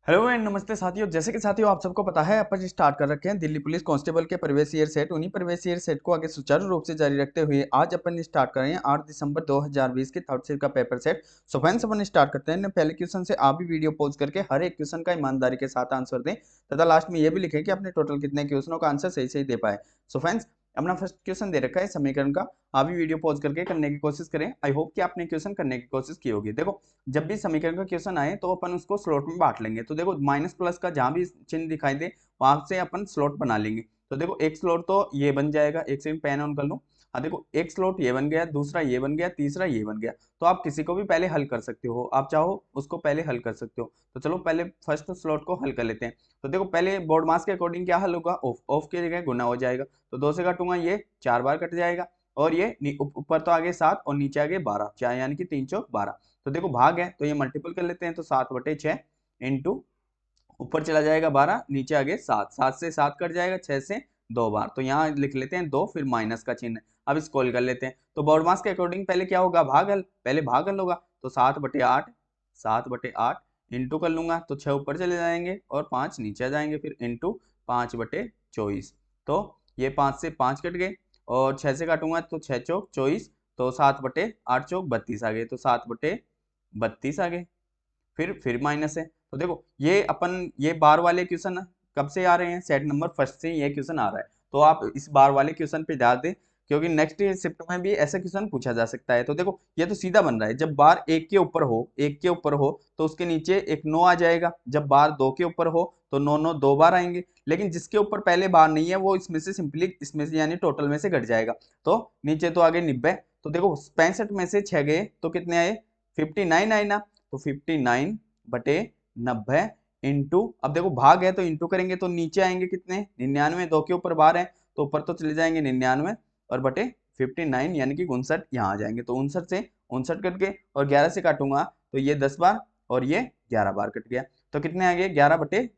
Hello and नमस्ते साथियों। जैसे कि साथियों आप सबको पता है अपन स्टार्ट कर रखे हैं दिल्ली पुलिस कांस्टेबल के प्रीवियस ईयर सेट। उन्हीं प्रीवियस ईयर सेट को आगे सुचारू रूप से जारी रखते हुए आज अपन स्टार्ट कर रहे हैं 8 दिसंबर 2020 के थर्ड सेट का पेपर सेट। सो फ्रेंड्स अपन स्टार्ट करते हैं। पहले क्वेश्चन से आप भी वीडियो पॉज करके हर एक क्वेश्चन का ईमानदारी के साथ आंसर दें तथा लास्ट में ये भी लिखें कि आपने टोटल कितने क्वेश्चनों का आंसर सही सही दे पाए। सो फ्रेंड्स अपना फर्स्ट क्वेश्चन दे रखा है समीकरण का। आप भी वीडियो पॉज करके करने की कोशिश करें। आई होप कि आपने क्वेश्चन करने की कोशिश की होगी। देखो जब भी समीकरण का क्वेश्चन आए तो अपन उसको स्लॉट में बांट लेंगे। तो देखो माइनस प्लस का जहां भी चिन्ह दिखाई दे वहां से अपन स्लॉट बना लेंगे। तो देखो एक स्लॉट तो ये बन जाएगा, एक सेकंड पेन ऑन कर लो। हाँ देखो एक स्लॉट ये बन गया, दूसरा ये बन गया, तीसरा ये बन गया। तो आप किसी को भी पहले हल कर सकते हो, आप चाहो उसको पहले हल कर सकते हो। तो चलो पहले फर्स्ट स्लॉट को हल कर लेते हैं। तो देखो पहले बोर्ड मास के अकॉर्डिंग क्या हल होगा, ऑफ ऑफ की जगह गुना हो जाएगा। तो 2 से काटूंगा ये 4 बार कट जाएगा। और ये ऊपर तो आगे 7 और नीचे आगे 12, 4 यानी कि 3 चौक 12। तो देखो भाग है तो ये मल्टीपल कर लेते हैं। तो 7/6 इंटू ऊपर चला जाएगा 12, नीचे आगे 7, 7 से 7 कट जाएगा, 6 से 2 बार। तो यहाँ लिख लेते हैं 2, फिर माइनस का चिन्ह। अब इसको हल कर लेते हैं। तो बॉडमास के अकॉर्डिंग पहले क्या होगा, भागल, पहले भागल होगा। तो 7/8, 7/8 इंटू कर लूंगा तो 6 ऊपर चले जाएंगे और 5 नीचे आ जाएंगे, फिर इंटू 5/24। तो ये 5 से 5 कट गए और 6 से काटूंगा तो 6 चौक 24। तो 7/8 चौक 32 आ गए। तो 7/32 आ गए, फिर माइनस है। तो देखो ये अपन ये बार वाले क्वेश्चन कब से आ रहे हैं, सेट नंबर फर्स्ट से ये क्वेश्चन आ रहा है। तो आप इस बार वाले क्वेश्चन पे ध्यान दें क्योंकि नेक्स्ट शिफ्ट में भी ऐसा क्वेश्चन पूछा जा सकता है। तो देखो ये तो सीधा बन रहा है, जब बार एक के ऊपर हो, एक के ऊपर हो तो उसके नीचे एक 9 आ जाएगा। जब बार 2 के ऊपर हो तो 9 9 2 बार आएंगे। लेकिन जिसके ऊपर पहले बार नहीं है वो इसमें से सिंपली इसमें से यानी टोटल में से घट जाएगा। तो नीचे तो आगे 90। तो देखो 65 में से 6 गए तो कितने आए, 59 आए ना। तो 59/90 इंटू, अब देखो भाग है तो इंटू करेंगे तो नीचे आएंगे कितने, 99। 2 के ऊपर बार है तो ऊपर तो चले जाएंगे 99 और बटे 59 यानी कि 59 यहाँ आ जाएंगे। तो 59 से 59 कट गए और 11 से काटूंगा तो ये 10 बार और ये 11 बार कट गया। तो कितने आ गए, 11/10।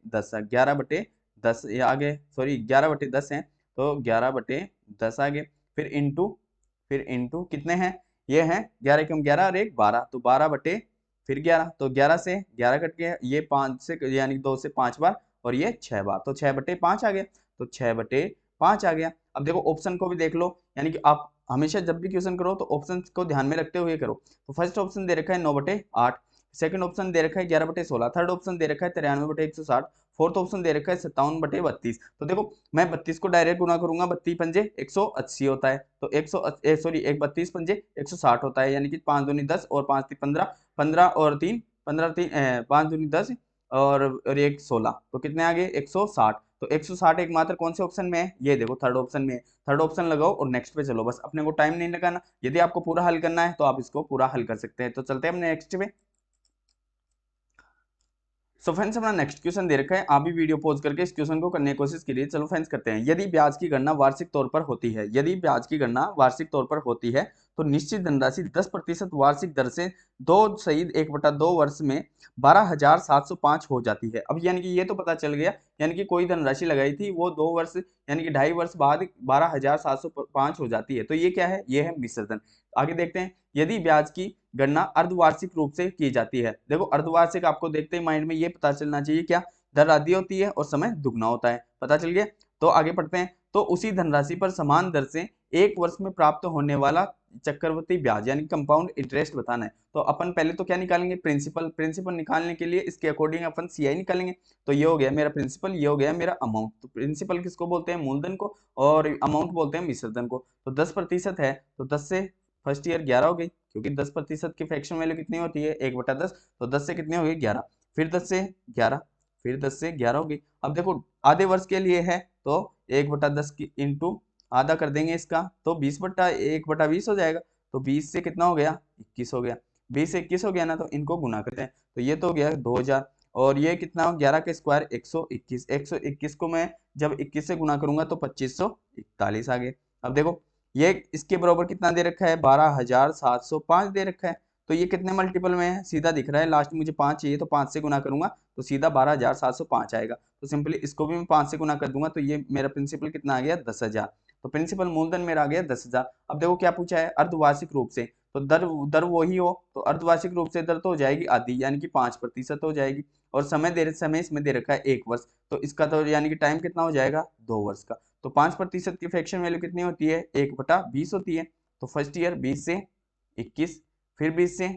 11/10 ये आ गए, सॉरी 11/10 है तो 11/10 आ गए। फिर इंटू कितने हैं, ये हैं 11 कम 11 और एक 12, तो 12 फिर 11। तो 11 से 11 कट गया, ये 5 से यानी 2 से 5 बार और ये 6 बार। तो 6/5 आ गया। तो 6/5 आ गया। अब देखो ऑप्शन को भी देख लो, यानी कि आप हमेशा जब भी क्वेश्चन करो तो ऑप्शन को ध्यान में रखते हुए करो। तो फर्स्ट ऑप्शन दे रखा है 9/8, सेकंड ऑप्शन दे रखा है 11/16, थर्ड ऑप्शन दे रखा है 93/160, फोर्थ ऑप्शन दे रखा है 57/32। तो देखो मैं 32 को डायरेक्ट गुना करूंगा, 32 पंजे 180 होता है। तो 32 पंजे 160 होता है, यानी कि 5 दूनी 10 और 5 तीन 15, 15 और 3 15 3 5 दूनी 10 और एक 16। तो कितने आ गए 160। तो 160 एकमात्र कौन से ऑप्शन में है, ये देखो थर्ड ऑप्शन में है। थर्ड ऑप्शन लगाओ और नेक्स्ट पे चलो, बस अपने को टाइम नहीं लगाना। यदि आपको पूरा हल करना है तो आप इसको पूरा हल कर सकते हैं। तो चलते हैं अपने नेक्स्ट पे। सो फ्रेंड्स अपना नेक्स्ट क्वेश्चन दे रखा है, आप भी वीडियो पॉज करके इस क्वेश्चन को करने की कोशिश कीजिए। चलो फ्रेंड्स करते हैं। यदि ब्याज की गणना वार्षिक तौर पर होती है, यदि ब्याज की गणना वार्षिक तौर पर होती है तो निश्चित धनराशि 10% वार्षिक दर से 2/1/2 वर्ष में 12,705 हो जाती है। अब यानी कि ये तो पता चल गया, यानी कि कोई धनराशि लगाई थी वो 2 वर्ष यानी कि 2.5 वर्ष बाद 12,705 हो जाती है। तो ये क्या है, ये है मिश्रधन। आगे देखते हैं, यदि ब्याज की गणना अर्धवार्षिक रूप से की जाती है। देखो अर्धवार्षिक आपको देखते ही माइंड में ये पता चलना चाहिए क्या, दर आधी होती है और समय दुगना होता है, पता चल गया। तो आगे पढ़ते हैं। तो उसी धनराशि पर समान दर से 1 वर्ष में प्राप्त होने वाला चक्रवृद्धि ब्याज यानी कंपाउंड इंटरेस्ट बताना है। तो अपन पहले तो क्या निकालेंगे, प्रिंसिपल। प्रिंसिपल निकालने के लिए इसके अकॉर्डिंग अपन सीआई निकालेंगे। तो ये हो गया मेरा प्रिंसिपल, ये हो गया मेरा अमाउंट। तो प्रिंसिपल किसको बोलते हैं, मूलधन को, और अमाउंट बोलते हैं मिश्रधन को। तो 10% है तो 10 से फर्स्ट ईयर 11 हो गई, क्योंकि 10% की फ्रैक्शन वैल्यू कितनी होती है 1/10। तो 10 से कितने हो गए 11, फिर 10 से 11, फिर 10 से 11 हो गई। अब देखो आधे वर्ष के लिए है तो 1/10 की इंटू आधा कर देंगे इसका, तो 20/1/20 हो जाएगा। तो 20 से कितना हो गया 21 हो गया, 20 से 21 हो गया ना, तो इनको गुना करते हैं। तो ये तो हो गया 2000 और ये कितना हो 11 के स्क्वायर 121। 121 को मैं जब 21 से गुना करूंगा तो 2541 आ गए। अब देखो ये इसके बराबर कितना दे रखा है 12,705 दे रखा है। तो ये कितने मल्टीपल में है, सीधा दिख रहा है, लास्ट में मुझे 5 चाहिए तो 5 से गुना करूंगा तो सीधा 12,705 आएगा। तो सिंपली इसको भी मैं 5 से गुना कर दूंगा तो ये मेरा प्रिंसिपल कितना आ गया 10,000। तो प्रिंसिपल मूलधन मेरा आ गया 10,000। अब देखो क्या पूछा है, अर्धवार्षिक रूप से, तो दर दर वही हो तो अर्धवार्षिक रूप से दर तो हो जाएगी आधी यानी कि 5% हो जाएगी। और समय इसमें दे रखा है 1 वर्ष, तो इसका तो यानी कि टाइम कितना हो जाएगा 2 वर्ष का। तो 5% की फ्रैक्शन वैल्यू कितनी होती है 1/20 होती है। तो फर्स्ट ईयर 20 से 21, फिर 20 से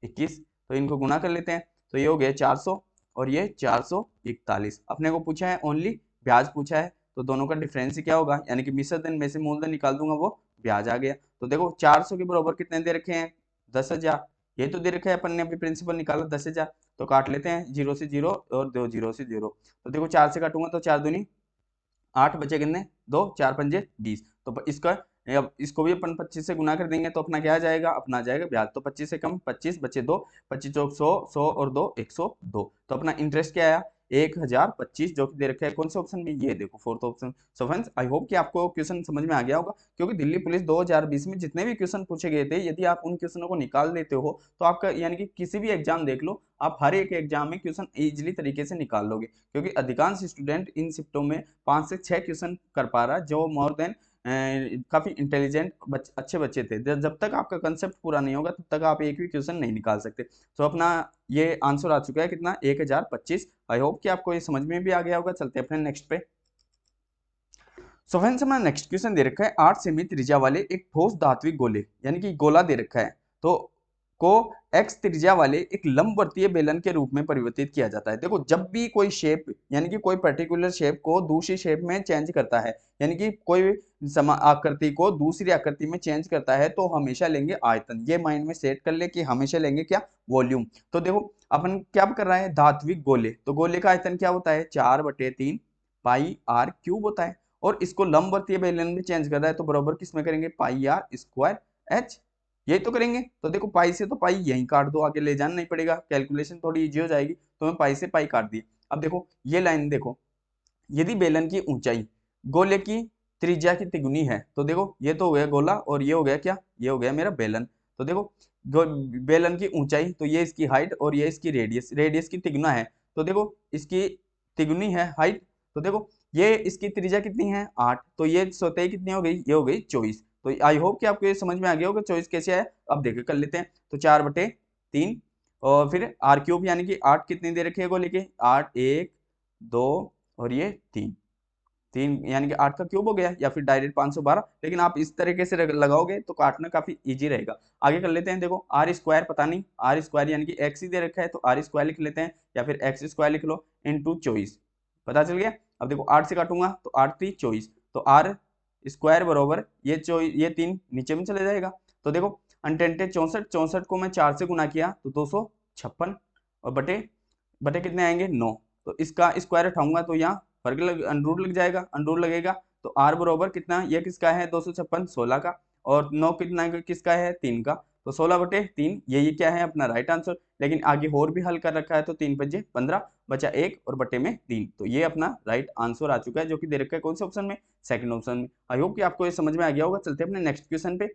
21, तो इनको गुना कर लेते हैं, तो ये हो गया 400 और ये 441। अपने को पूछा है ओनली ब्याज पूछा है, तो दोनों का डिफरेंस क्या होगा, यानी कि मिश्र धन में से मूलधन निकाल दूंगा, वो ब्याज आ गया। तो देखो 400 के बराबर कितने दे रखे हैं 10,000, ये तो दे रखा है अपन ने अभी प्रिंसिपल निकाला 10,000, तो काट लेते हैं 0 से 0 और 2 0 से 0। तो देखो 4 से काटूंगा तो 4 दूनी 8 बचे कितने 2, 4 पंजे 20। तो इसका अब इसको भी अपन 25 से गुना कर देंगे तो अपना क्या आ जाएगा, अपना आ जाएगा ब्याज। तो 25 से कम 25 बचे 2, 25 चौक 100, 100 और 2 102। तो अपना इंटरेस्ट क्या आया 1025, जो कि दे रखा है कौन से ऑप्शन में, ये देखो fourth option. So friends I hope कि आपको क्वेश्चन समझ में आ गया होगा, क्योंकि दिल्ली पुलिस 2020 में जितने भी क्वेश्चन पूछे गए थे, यदि आप उन क्वेश्चनों को निकाल देते हो तो आपका यानी कि किसी भी एग्जाम देख लो, आप हर एक एग्जाम में क्वेश्चन इजीली तरीके से निकाल लोगे, क्योंकि अधिकांश स्टूडेंट इन शिफ्टों में 5 से 6 क्वेश्चन कर पा रहा है, जो मोर देन काफी इंटेलिजेंट अच्छे बच्चे थे। जब तक आपका कंसेप्ट पूरा नहीं होगा तब तक आप एक भी क्वेश्चन नहीं निकाल सकते। तो अपना ये आंसर आ चुका है कितना 1025। आई होप कि आपको ये समझ में भी आ गया होगा। चलते हैं अपने नेक्स्ट पे। सो फ्रेंड्स हमारा नेक्स्ट क्वेश्चन दे रखा है 8 सेमी त्रिज्या वाले एक ठोस धात्विक गोले, यानी कि गोला दे रखा है, तो को x त्रिज्या वाले एक लंबवर्तीय बेलन के रूप में परिवर्तित किया जाता है। देखो जब भी कोई शेप यानी कि कोई पर्टिकुलर शेप को दूसरी शेप में चेंज करता है, यानी कि कोई आकृति को दूसरी आकृति में चेंज करता है, तो हमेशा लेंगे आयतन। ये माइंड में सेट कर ले कि हमेशा लेंगे क्या, वॉल्यूम। तो देखो अपन क्या कर रहा है धात्विक गोले, तो गोले का आयतन क्या होता है 4/3 पाई r क्यूब होता है, और इसको लंबवर्तीय बेलन में चेंज कर रहा है, तो बराबर किसमें करेंगे पाई r स्क्वायर h, यही तो करेंगे। तो देखो पाई से तो पाई यहीं काट दो, आगे ले जाना नहीं पड़ेगा, कैलकुलेशन थोड़ी इजी हो जाएगी। तो मैं पाई से पाई काट दी। अब देखो ये लाइन देखो, यदि बेलन की ऊंचाई गोले की त्रिज्या की तिगुनी है, तो देखो ये तो हो गया गोला और ये हो गया क्या, ये हो गया मेरा बेलन। तो देखो बेलन की ऊंचाई, तो ये इसकी हाइट और ये इसकी रेडियस, रेडियस की तिगुना है, तो देखो इसकी तिगुनी है हाइट। तो देखो ये इसकी त्रिज्या कितनी है 8, तो ये स्वतः ही कितनी हो गई, ये हो गई 24। तो आई होप कि आपको ये समझ में आ गया होगा 24 कैसे आया। अब देखो कर लेते हैं, तो 4/3 और फिर r क्यूब, यानी कि 8 कितनी दे रखी है गोले के 8 1 2 और ये 3 3, यानी कि 8 का क्यूब हो गया, या फिर डायरेक्ट 512। लेकिन आप इस तरीके से लगाओगे तो काटना काफी इजी रहेगा। आगे कर लेते हैं, देखो आर स्क्वायर पता नहीं, आर स्क्वायर यानी कि एक्स ही दे रखा है, तो आर स्क्वायर लिख लेते हैं, या फिर एक्स स्क्वायर लिख लो इंटू 24, पता चल गया। अब देखो 8 से काटूंगा तो 8 3 24, तो आर स्क्वायर बरोबर ये 3 नीचे में चले जाएगा। तो देखो अनटेंटेड 64, 64 को मैं 4 से गुना किया तो 256, और बटे बटे कितने आएंगे 9, तो इसका स्क्वायर उठाऊंगा तो यहाँ फर्क अंडरूट लग जाएगा, अंडरूट लगेगा, तो आर बरोबर कितना, ये किसका है 256 16 का, और 9 कितना किसका है 3 का, तो 16/3 ये क्या है अपना राइट आंसर। लेकिन आगे और भी हल कर रखा है, तो 3 5 15 बचा 1 और बटे में 3, तो ये अपना राइट आंसर आ चुका है, जो कि दे रखा है कौन से ऑप्शन में, सेकंड ऑप्शन में। आई होप कि आपको ये समझ में आ गया होगा। चलते हैं अपने नेक्स्ट क्वेश्चन पे।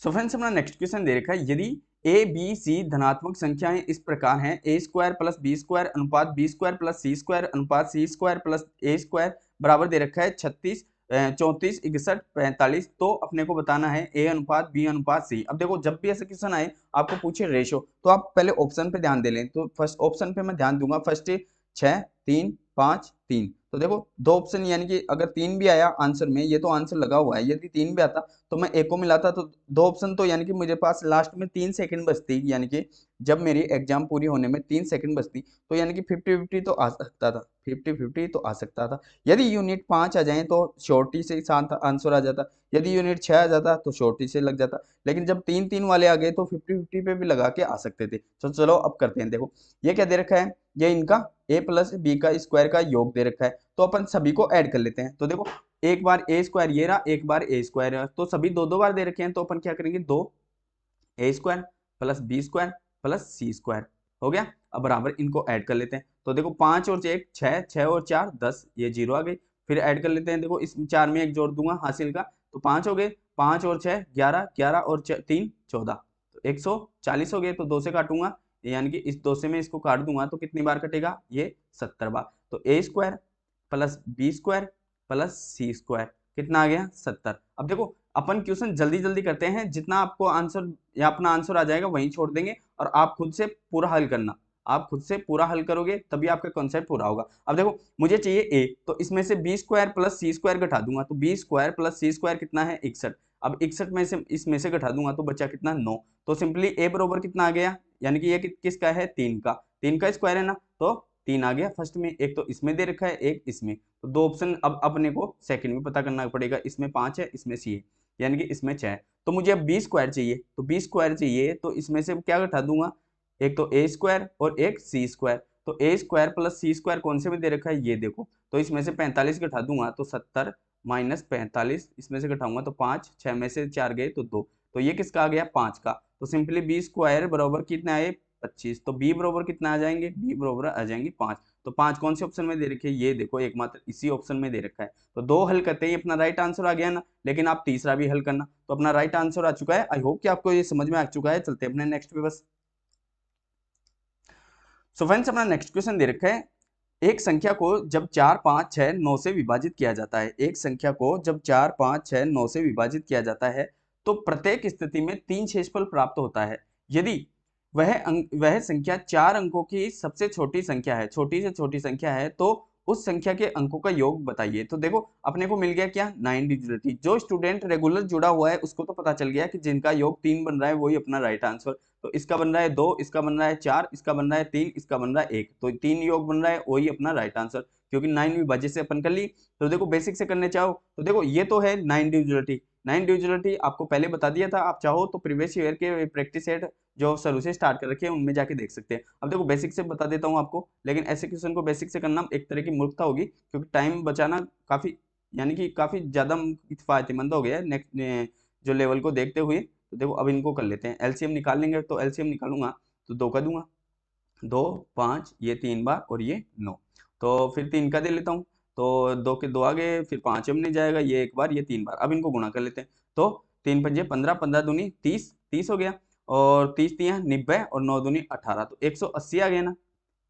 सो फ्रेंड्स अपना नेक्स्ट क्वेश्चन दे रखा है, यदि ए बी सी धनात्मक संख्याएं इस प्रकार हैं ए स्क्वायर प्लस बी स्क्वायर अनुपात B square plus c square अनुपात सी स्क्वायर प्लस ए स्क्वायर बराबर दे रखा है 36 34 61 45, तो अपने को बताना है ए अनुपात बी अनुपात सी। अब देखो जब भी ऐसे क्वेश्चन आए आपको पूछे रेशो, तो आप पहले ऑप्शन पे ध्यान दे लें। तो फर्स्ट ऑप्शन पे मैं ध्यान दूंगा, फर्स्ट 6 3 5 3, तो देखो दो ऑप्शन, यानी कि अगर 3 भी आया आंसर में, ये तो आंसर लगा हुआ है, यदि 3 भी आता तो मैं एक को मिलाता, तो दो ऑप्शन, तो यानी कि मुझे पास लास्ट में 3 सेकंड बचती, यानी कि जब मेरी एग्जाम पूरी होने में 3 सेकंड बचती, तो यानी कि 50-50 तो आ सकता था, 50-50 तो आ सकता था। यदि यूनिट 5 आ जाए तो शॉर्टी से साथ आंसर आ जाता, यदि यूनिट 6 आ जाता तो शॉर्टी से लग जाता, लेकिन जब 3-3 वाले आ गए तो 50-50 पे भी लगा के आ सकते थे। तो चलो अब करते हैं। देखो ये क्या दे रखा है, ये इनका a प्लस बी का स्क्वायर का योग दे रखा है, तो अपन सभी को ऐड कर लेते हैं। तो देखो एक बार ए स्क्वायर ये रहा, एक बार ए स्क्वायर, तो सभी दो दो बार दे रखे हैं, तो अपन क्या करेंगे 2 a square plus b square plus c square हो गया। अब बराबर इनको ऐड कर लेते हैं, तो देखो 5 और 1 6, 6 और 4 10, ये 0 आ गई। फिर ऐड कर लेते हैं, देखो इस 4 में एक जोड़ दूंगा हासिल का, तो 5 हो गए, 5 और 6 11, 11 और 3 14, तो 140 हो गए। तो 2 से काटूंगा, यानी कि इस 2 से मैं इसको काट दूंगा तो कितनी बार कटेगा, ये 70 बार। तो a square plus b square plus c square कितना आ गया 70। अब देखो अपन क्वेश्चन जल्दी जल्दी करते हैं, जितना आपको आंसर या अपना आंसर आ जाएगा वहीं छोड़ देंगे और आप खुद से पूरा हल करना। आप खुद से पूरा हल करोगे तभी आपका कॉन्सेप्ट पूरा होगा। अब देखो मुझे चाहिए ए, तो इसमें से B square plus c square घटा दूंगा तो B square plus c square कितना है 61। अब 61 में से इसमें से घटा दूंगा तो बचा कितना 9। तो सिंपली ए बरोबर कितना आ गया, यानी कि ये किसका है 3 का, 3 का स्क्वायर है ना, तो 3 आ गया फर्स्ट में, एक तो इसमें दे रखा है एक इसमें, तो दो ऑप्शन अब अपने को सेकंड में पता करना पड़ेगा, इसमें 5 है इसमें सी है, यानी कि इसमें 6 है। तो मुझे अब बी स्क्वायर चाहिए, तो बी स्क्वायर चाहिए तो इसमें से क्या घटा दूंगा, एक तो ए स्क्वायर और एक सी स्क्वायर। तो a square plus c square कौन से में दे रखा है, ये देखो, तो इसमें से 45 घटा दूंगा तो 70 माइनस 45, इसमें से घटाऊंगा तो 5, 6 में से 4 गए तो 2, तो ये किसका आ गया 5 का। तो सिंपली बी स्क्वायर बराबर कितना है 25, तो बी बराबर कितना आ जाएंगे, बी बराबर आ जाएंगे 5। तो 5 कौन से ऑप्शन में दे रखे हैं, ये देखो एकमात्र इसी ऑप्शन में दे रखा है। तो दो हल करते ही अपना राइट आंसर आ गया ना, लेकिन आप तीसरा भी हल करना। तो अपना राइट आंसर आ चुका है। आई होप कि आपको ये समझ में आ चुका है। चलते हैं अपने नेक्स्ट पे बस। सो फ्रेंड्स अपना नेक्स्ट क्वेश्चन दे रखा है, एक संख्या को जब 4, 5, 6, 9 से विभाजित किया जाता है, एक संख्या को जब 4, 5, 6, 9 से विभाजित किया जाता है तो प्रत्येक स्थिति में 3 शेषफल प्राप्त होता है। यदि वह संख्या 4 अंकों की सबसे छोटी संख्या है, छोटी से छोटी संख्या है, तो उस संख्या के अंकों का योग बताइए। तो देखो अपने को मिल गया क्या 9 डिजिट। जो स्टूडेंट रेगुलर जुड़ा हुआ है उसको तो पता चल गया कि जिनका योग 3 बन रहा है वही अपना राइट आंसर। तो इसका बन रहा है 2, इसका बन रहा है 4, इसका बन रहा है 3, इसका बन रहा है 1, तो 3 योग बन रहा है वही अपना राइट आंसर, क्योंकि 9 विभाज्य से अपन कर ली। तो देखो बेसिक से करने चाहो तो देखो ये तो है 9 डिविजिबिलिटी। 9 डिविजिबिलिटी आपको पहले बता दिया था, आप चाहो तो प्रीवियस ईयर के प्रैक्टिस सेट जो शुरू से स्टार्ट कर रखे हैं उनमें जाके देख सकते हैं। अब देखो बेसिक से बता देता हूँ आपको, लेकिन ऐसे क्वेश्चन को बेसिक से करना एक तरह की मूर्खता होगी, क्योंकि टाइम बचाना काफी यानी कि काफी ज्यादा फायदेमंद हो गया है नेक्स्ट जो लेवल को देखते हुए। तो देखो अब इनको कर लेते हैं, एलसीएम निकाल लेंगे। तो एलसीएम निकालूंगा तो 2 का दूंगा, 2, 5, ये 3 बार और ये 9, तो फिर 3 का दे लेता हूँ। तो 2 के 2 आ गए, फिर 5 में नहीं जाएगा, ये एक बार ये 3 बार। अब इनको गुणा कर लेते हैं, तो 3 पंजे 15, 15 दूनी 30, 30 हो गया, और 30 तियां 90 और 9 दूनी 18, तो 180 आ गया ना,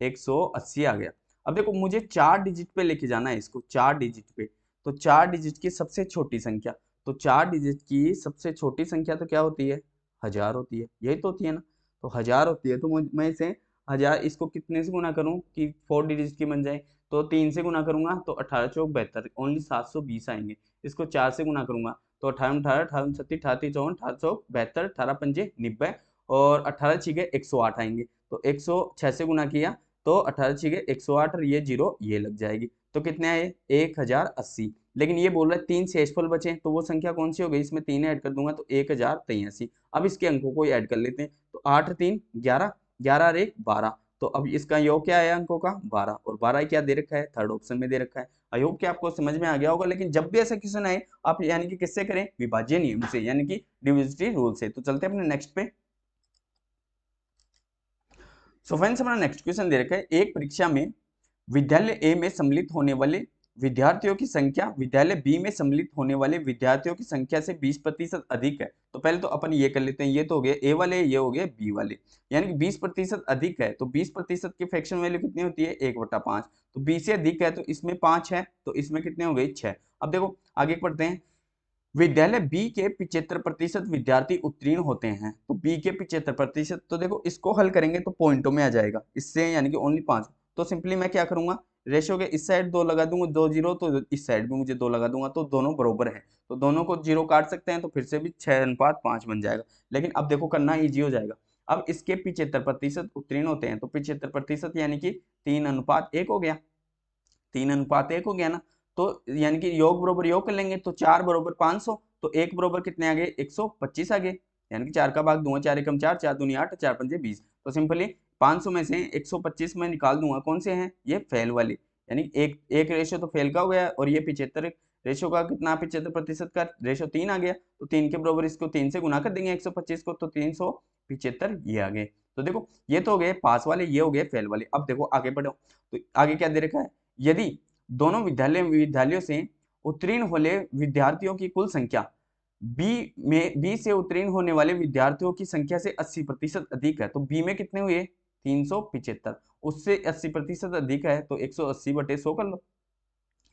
180 आ गया। अब देखो मुझे 4 डिजिट पे लेके जाना है इसको, 4 डिजिट पे। तो 4 डिजिट की सबसे छोटी संख्या, तो 4 डिजिट की सबसे छोटी संख्या तो क्या होती है, 1000 होती है, यही तो होती है ना। तो 1000 होती है, तो मैं इसे 1000 इसको कितने से गुना करूं कि 4 डिजिट की बन जाए, तो 3 से गुना करूंगा तो 18 चौक 72, ओनली 720 आएंगे। इसको 4 से गुना करूंगा तो 18 18 18 37 38 54 18 चौक 72, 18 पंजे 90 और 18 छीके 108 आएंगे। तो 106 से गुना किया तो 18 छीके 108 और ये जीरो ये लग जाएगी, तो कितने आए 1080। लेकिन ये बोल रहा है 3 शेषफल बचे, तो वो संख्या कौन सी हो गई, इसमें 3 ऐड कर दूंगा तो 1083। अब इसके अंकों को ऐड कर लेते हैं, तो 8 3 11, 11 और 1 12, तो अब इसका योग क्या आया अंकों का 12, और 12 क्या दे रखा है थर्ड ऑप्शन में दे रखा है। आई होप कि आपको समझ में आ गया होगा। लेकिन जब भी ऐसा क्वेश्चन आए आप यानी कि किससे करें, विभाज्य नियम से, यानी कि डिविजिबिलिटी रूल से। तो चलते हैं अपने नेक्स्ट पे। सो फ्रेंड्स हमारा नेक्स्ट क्वेश्चन दे रखा है, एक परीक्षा में विद्यालय ए में सम्मिलित होने वाले विद्यार्थियों की संख्या विद्यालय बी में सम्मिलित होने वाले विद्यार्थियों की संख्या से 20% अधिक है। तो पहले तो अपन ये कर लेते हैं, ये तो हो गया ए वाले, ये हो गया बी वाले, यानी कि 20% अधिक है। तो 20% की फ्रैक्शन वैल्यू कितनी होती है 1/5, तो 20 से अधिक है तो इसमें 5 है, तो इसमें कितने हो गए 6। अब देखो आगे पढ़ते हैं, विद्यालय बी के 75% विद्यार्थी उत्तीर्ण होते हैं। तो बी के 75%, तो देखो इसको हल करेंगे तो पॉइंटों में आ जाएगा इससे, यानी कि ओनली 5। तो सिंपली मैं क्या करूंगा, रेशो के इस साइड 2 लगा दूंगा, 2 जीरो, तो इस साइड भी मुझे 2 लगा दूंगा, तो दोनों बरोबर है, तो दोनों को जीरो काट सकते हैं, तो फिर से भी 6:5 बन जाएगा। लेकिन अब देखो करना ईजी हो जाएगा। अब इसके 75% उत्तीर्ण होते हैं, तो 75% यानी कि 3:1 हो गया, 3:1 हो गया ना। तो यानी कि योग बरोबर योग कर लेंगे, तो 4 बरोबर 500, तो 1 बरोबर कितने आ गए 125 आ गए, यानी कि 4 का भाग दूंगा, 4 एकम 4, 4 दूनी 8, 4 पंजे 20। तो सिंपली 500 में से 125 में निकाल दूंगा कौन से हैं, ये फेल वाले, यानी एक एक रेशो तो फेल का हो गया, और ये 75 रेशो का कितना 75% का रेशो 3 आ गया, तो 3 के बरोबर इसको 3 से गुना कर देंगे 125 को, तो 375 ये आ गए। तो देखो ये तो हो गए पास वाले, ये हो गए फेल वाले। अब देखो आगे बढ़ो, तो आगे क्या दे रखा है, यदि दोनों विद्यालयों से उत्तीर्ण होने विद्यार्थियों की कुल संख्या बी से उत्तीर्ण होने वाले विद्यार्थियों की संख्या से 80% अधिक है, तो बी में कितने हुए 375, उससे 80% अधिक है, तो 180/100 कर लो।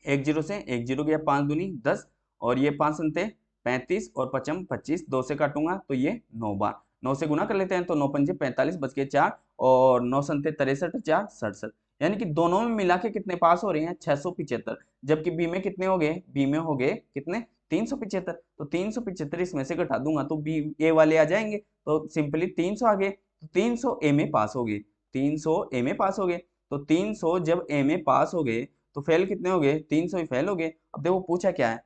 1 जीरो से 1 जीरो गया, 5 दूनी 10, और ये 5 संते 35 और 55 25, 2 से काटूंगा तो ये 9 बार, 9 से गुना कर लेते हैं तो 9 पंजे 45 बच के 4 और 9 संते 63 4 67, यानी कि दोनों में मिला के कितने पास हो रहे हैं 675, जबकि बी में कितने हो गए, बी में हो गए कितने 375, तो 375 इसमें से घटा दूंगा तो बी ए वाले आ जाएंगे, तो सिंपली 300 आ गए, तो 300 ए में पास हो गए, 300 ए में पास हो गए, तो 300 जब ए में पास हो गए तो फेल कितने हो गए, 300 ही फेल हो गए। अब देखो पूछा क्या है,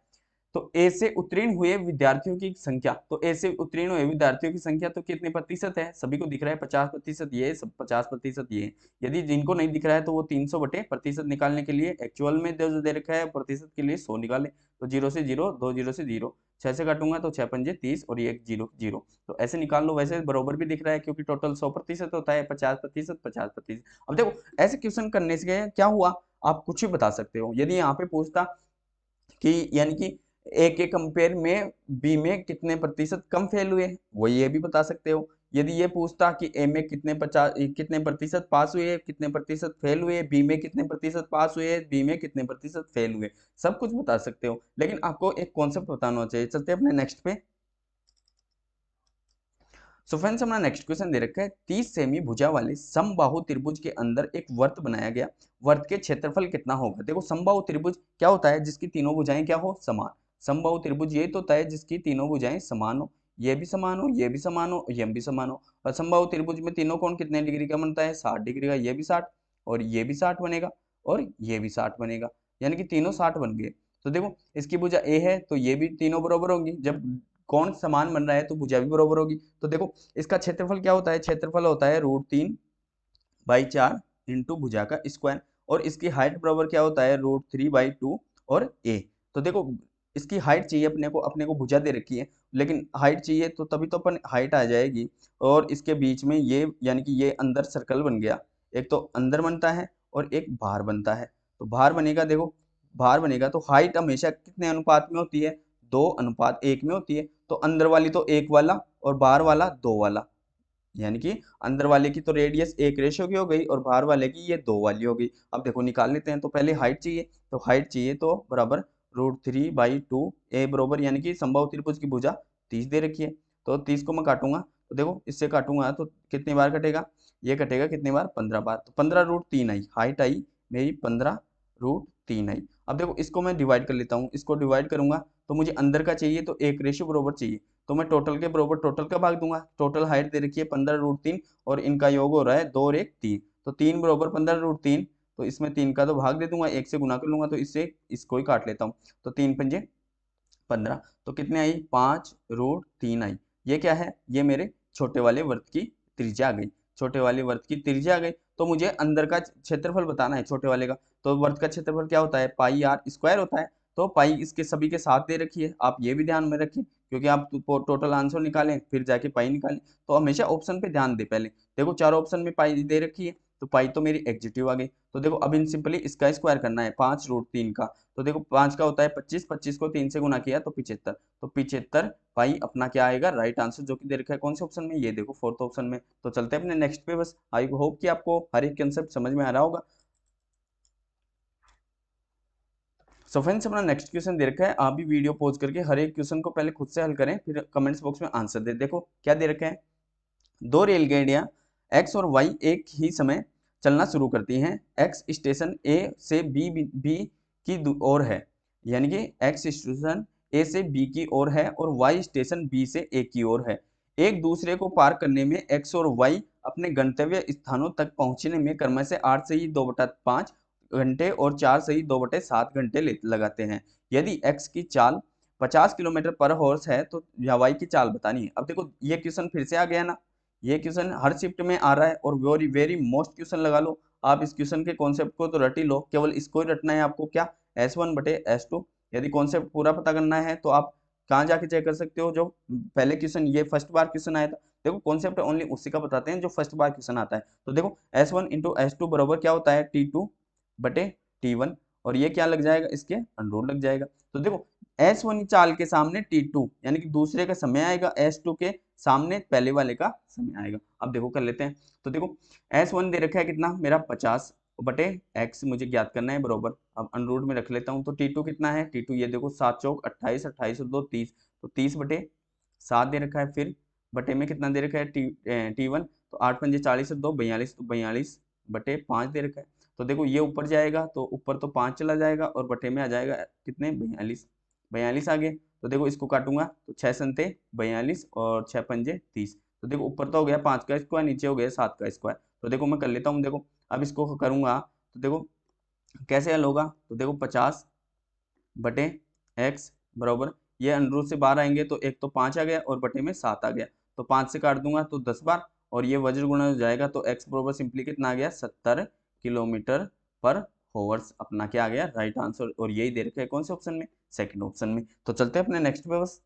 तो ए से उत्तीर्ण हुए विद्यार्थियों की संख्या, तो ए से उत्तीर्ण हुए विद्यार्थियों की संख्या तो कितने प्रतिशत है, सभी को दिख रहा है 50% ये, सब 50% ये, यदि जिनको नहीं दिख रहा है तो वो 300 बटे प्रतिशत निकालने के लिए एक्चुअल में जो दे रखा है प्रतिशत के लिए 100 निकाले, तो 0 से 0, 2 0 से 0, 6 से काटूंगा तो 6 पंजे 30 और ये 0 0, तो ऐसे निकाल लो, वैसे बरोबर भी दिख रहा है क्योंकि टोटल 100% होता है, 50% 50%। अब देखो ऐसे क्वेश्चन करने से क्या हुआ, आप कुछ भी बता सकते हो, यदि यहाँ पे पूछता कि यानी कि ए के कंपेयर में बी में कितने प्रतिशत कम फेल हुए, वो ये भी बता सकते हो, यदि ये पूछता कि ए में कितने प्रतिशत पास हुए, कितने प्रतिशत फेल हुए, बी में कितने प्रतिशत पास हुए, बी में कितने प्रतिशत फेल हुए, सब कुछ बता सकते हो, लेकिन आपको एक कॉन्सेप्ट बताना चाहिए। चलते हैं अपने नेक्स्ट पे। सो फ्रेंड्स हमारा नेक्स्ट क्वेश्चन दे रखा है 30 सेमी भुजा वाले समबाहु त्रिभुज के अंदर एक वर्त बनाया गया, वर्त के क्षेत्रफल कितना होगा। देखो समबाहु त्रिभुज क्या होता है, जिसकी तीनों भुजाएं क्या हो, समान। समबाहु त्रिभुज ये तो होता है जिसकी तीनों भुजाएं समान हो, ये भी समान हो, ये भी समान हो, ये भी समान हो। और समबाहु त्रिभुज में तीनों कोण कितने डिग्री का बनता है, 60 डिग्री का, ये भी 60 और ये भी 60 बनेगा और ये भी 60 बनेगा, यानी कि तीनों 60 बन गए। तो देखो इसकी भुजा ए है तो ये भी तीनों बराबर होंगी, जब कौन समान बन रहा है तो भुजा भी बराबर होगी। तो देखो इसका क्षेत्रफल क्या होता है, क्षेत्रफल होता है √3/4 इंटू भुजा का स्क्वायर, और इसकी हाइट बराबर क्या होता है √3/2 और ए। तो देखो इसकी हाइट चाहिए अपने को भुजा दे रखी है, लेकिन हाइट चाहिए तो तभी तो अपन हाइट आ जाएगी, और इसके बीच में ये यानी कि ये अंदर सर्कल बन गया, एक तो अंदर बनता है और एक बाहर बनता है, तो बाहर बनेगा, देखो बाहर बनेगा तो हाइट हमेशा कितने अनुपात में होती है, 2:1 में होती है, तो अंदर वाली तो 1 वाला और बाहर वाला 2 वाला, यानी कि अंदर वाले की तो रेडियस 1 रेशियो की हो गई और बाहर वाले की ये 2 वाली हो गई। अब देखो निकाल लेते हैं, तो पहले हाइट चाहिए, तो हाइट चाहिए तो बराबर √3/2 ए बराबर, यानी कि समबाहु त्रिभुज की भुजा 30 दे रखी है, तो 30 को मैं काटूंगा, तो देखो इससे काटूंगा तो कितनी बार कटेगा, ये कटेगा कितनी बार 15 बार, तो 15√3 आई, हाइट आई मेरी 15√3 आई। अब देखो इसको मैं डिवाइड कर लेता हूँ, इसको डिवाइड करूंगा तो मुझे अंदर का चाहिए तो 1 रेशियो बराबर चाहिए, तो मैं टोटल के बराबर टोटल का भाग दूंगा, टोटल हाइट दे रखी है 15√3 और इनका योग हो रहा है 2 और 1 3, तो 3 बराबर 15√3, तो इसमें 3 का तो भाग दे दूंगा, 1 से गुना कर लूंगा, तो इससे इसको ही काट लेता हूँ, तो 3 पंजे 15, तो कितने आई 5√3 आई। ये क्या है, ये मेरे छोटे वाले वर्त की त्रिज्या आ गई, छोटे वाले वर्त की त्रिज्या आ गई, तो मुझे अंदर का क्षेत्रफल बताना है छोटे वाले का, तो वर्त का क्षेत्रफल क्या होता है πr² होता है, तो पाई इसके सभी के साथ दे रखी है, आप ये भी ध्यान में रखें, क्योंकि आप टोटल आंसर निकालें फिर जाके पाई निकालें, तो हमेशा ऑप्शन पे ध्यान दे पहले। देखो चारों ऑप्शन में पाई दे रखी है, तो पाई तो मेरी एग्जीक्यूटिव आ गई, तो देखो अब इन सिंपली इसका स्क्वायर करना है 5√3 का, तो देखो 5 का होता है 25, 25 को 3 से गुना किया तो 75, तो 75 पाई अपना क्या आएगा राइट आंसर, जो कि दे रखा है कौन से ऑप्शन में, ये देखो फोर्थ ऑप्शन में। तो चलते हैं अपने नेक्स्ट पे, बस आई होप कि आपको हर एक कंसेप्ट समझ में आ रहा होगा। सो फ्रेंड्स अपना नेक्स्ट क्वेश्चन दे रखा है, आप भी वीडियो पॉज करके हर एक क्वेश्चन को पहले खुद से हल करें, फिर कमेंट्स बॉक्स में आंसर दे। देखो क्या दे रखा है, दो रेलगाड़ियां एक्स और वाई एक ही समय चलना शुरू करती हैं, एक्स स्टेशन ए से बी की ओर है, यानी कि एक्स स्टेशन ए से बी की ओर है और वाई स्टेशन बी से ए की ओर है। एक दूसरे को पार करने में एक्स और वाई अपने गंतव्य स्थानों तक पहुंचने में क्रमशः 8 से ही 2/5 घंटे और 4 से ही 2/7 घंटे लगाते हैं। यदि एक्स की चाल 50 किलोमीटर पर हॉर्स है तो वाई की चाल बतानी है। अब देखो ये क्वेश्चन फिर से आ गया ना, ये क्वेश्चन हर शिफ्ट में आ रहा है और वेरी वेरी मोस्ट क्वेश्चन लगा लो आप, इस क्वेश्चन के कॉन्सेप्ट को तो रट ही लो, केवल इसको ही रटना है आपको, क्या S1/S2। यदि कॉन्सेप्ट पूरा पता करना है तो आप कहाँ जाके चेक कर सकते हो, जो पहले क्वेश्चन ये फर्स्ट बार क्वेश्चन आया था, देखो कॉन्सेप्ट ओनली उसी का बताते हैं जो फर्स्ट बार क्वेश्चन आता है। तो देखो S1 × S2 बराबर क्या होता है T2/T1, और ये क्या लग जाएगा, इसके अंडर लग जाएगा। तो देखो S1 चाल के सामने T2 यानी कि दूसरे का समय आएगा, S2 के सामने पहले वाले का समय आएगा। अब देखो कर लेते हैं, तो देखो S1 दे रखा है कितना मेरा 50/x मुझे ज्ञात करना है बरोबर, अब अनरूट में रख लेता हूँ, तो T2 कितना है, T2 ये देखो 7 चौक 28, 28 और 2 30, तो 30/7 दे रखा है, फिर बटे में कितना दे रखा है T1, तो 8×5 = 40 और 2 42, तो 42/5 दे रखा है। तो देखो ये ऊपर जाएगा तो ऊपर तो 5 चला जाएगा और बटे में आ जाएगा कितने 42 आ गए। तो देखो इसको काटूंगा तो 6×7 = 42 और 6×5 = 30। तो देखो ऊपर तो हो गया 5 का स्क्वायर, नीचे हो गया 7 का स्क्वायर। तो देखो मैं कर लेता हूँ, देखो अब इसको करूंगा तो देखो कैसे हल होगा। तो देखो 50/x बराबर, ये अंडर से बाहर आएंगे तो एक तो 5 आ गया और बटे में 7 आ गया, तो 5 से काट दूंगा तो 10 बार और ये वज्र गुणा हो जाएगा, तो x बराबर सिंपली कितना आ गया 70 km/h अपना क्या आ गया राइट आंसर। और यही दे रखा है कौन से ऑप्शन में, सेकंड ऑप्शन में। तो चलते हैं अपने नेक्स्ट पे बस।